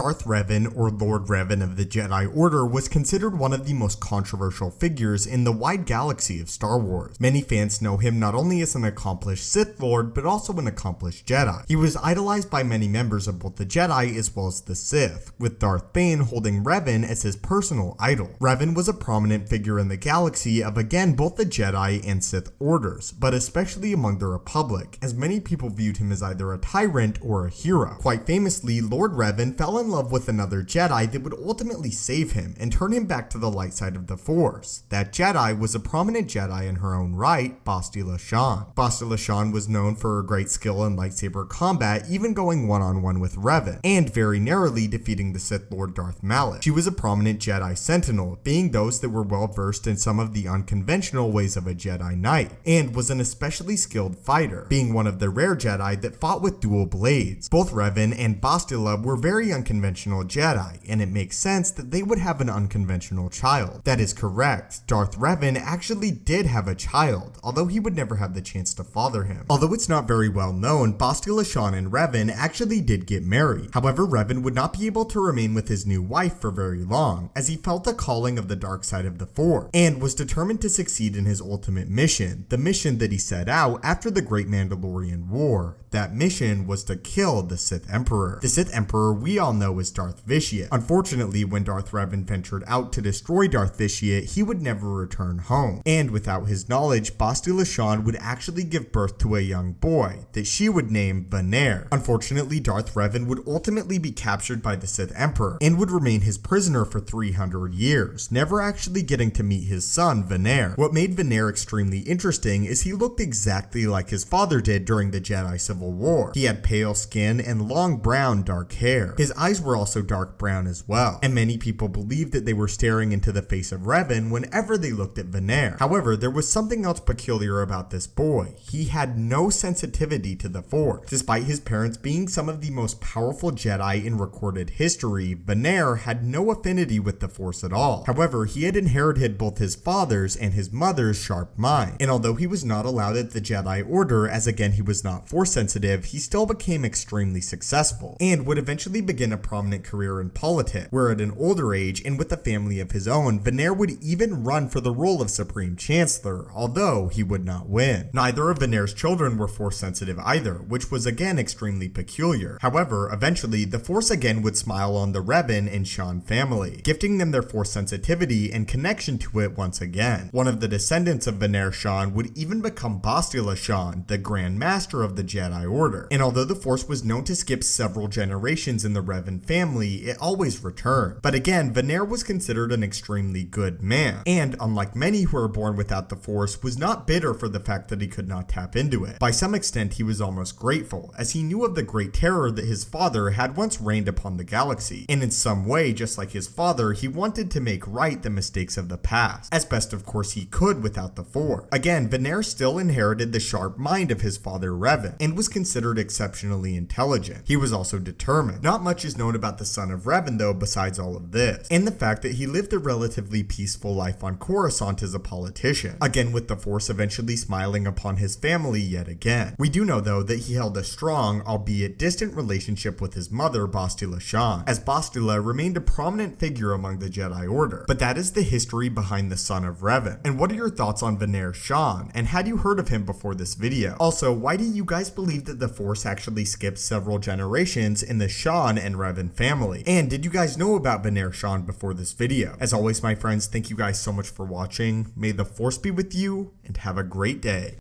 Darth Revan, or Lord Revan of the Jedi Order, was considered one of the most controversial figures in the wide galaxy of Star Wars. Many fans know him not only as an accomplished Sith Lord, but also an accomplished Jedi. He was idolized by many members of both the Jedi as well as the Sith, with Darth Bane holding Revan as his personal idol. Revan was a prominent figure in the galaxy of again both the Jedi and Sith orders, but especially among the Republic, as many people viewed him as either a tyrant or a hero. Quite famously, Lord Revan fell in love with another Jedi that would ultimately save him and turn him back to the light side of the Force. That Jedi was a prominent Jedi in her own right, Bastila Shan. Bastila Shan was known for her great skill in lightsaber combat, even going one-on-one with Revan, and very narrowly defeating the Sith Lord Darth Malak. She was a prominent Jedi Sentinel, being those that were well versed in some of the unconventional ways of a Jedi Knight, and was an especially skilled fighter, being one of the rare Jedi that fought with dual blades. Both Revan and Bastila were very unconventional Jedi, and it makes sense that they would have an unconventional child. That is correct, Darth Revan actually did have a child, although he would never have the chance to father him. Although it's not very well known, Bastila Shan and Revan actually did get married. However, Revan would not be able to remain with his new wife for very long, as he felt a calling of the dark side of the Force, and was determined to succeed in his ultimate mission, the mission that he set out after the Great Mandalorian War. That mission was to kill the Sith Emperor. The Sith Emperor we all know as Darth Vitiate. Unfortunately, when Darth Revan ventured out to destroy Darth Vitiate, he would never return home. And without his knowledge, Bastila Shan would actually give birth to a young boy that she would name Venera. Unfortunately, Darth Revan would ultimately be captured by the Sith Emperor and would remain his prisoner for 300 years, never actually getting to meet his son, Venera. What made Venera extremely interesting is he looked exactly like his father did during the Jedi Civil War. He had pale skin and long brown dark hair. His eyes were also dark brown as well, and many people believed that they were staring into the face of Revan whenever they looked at Venera. However, there was something else peculiar about this boy. He had no sensitivity to the Force. Despite his parents being some of the most powerful Jedi in recorded history, Venera had no affinity with the Force at all. However, he had inherited both his father's and his mother's sharp mind, and although he was not allowed at the Jedi Order, as again he was not Force sensitive, he still became extremely successful, and would eventually begin a prominent career in politics, where at an older age and with a family of his own, Venera would even run for the role of Supreme Chancellor, although he would not win. Neither of Venera's children were Force sensitive either, which was again extremely peculiar. However, eventually, the Force again would smile on the Revan and Shan family, gifting them their Force sensitivity and connection to it once again. One of the descendants of Venera Shan would even become Bastila Shan, the Grand Master of the Jedi Order. And although the Force was known to skip several generations in the Revan family, it always returned. But again, Venera was considered an extremely good man, and unlike many who are born without the Force, was not bitter for the fact that he could not tap into it. By some extent, he was almost grateful, as he knew of the great terror that his father had once reigned upon the galaxy, and in some way, just like his father, he wanted to make right the mistakes of the past, as best of course he could without the Force. Again, Venera still inherited the sharp mind of his father Revan, and was considered exceptionally intelligent. He was also determined. Not much is known about the son of Revan though besides all of this, and the fact that he lived a relatively peaceful life on Coruscant as a politician, again with the Force eventually smiling upon his family yet again. We do know though that he held a strong, albeit distant relationship with his mother Bastila Shan, as Bastila remained a prominent figure among the Jedi Order. But that is the history behind the son of Revan. And what are your thoughts on Venera Shan, and had you heard of him before this video? Also, why do you guys believe that the Force actually skipped several generations in the Shan and Revan family? And did you guys know about Venera Shan before this video? As always, my friends, thank you guys so much for watching. May the Force be with you, and have a great day.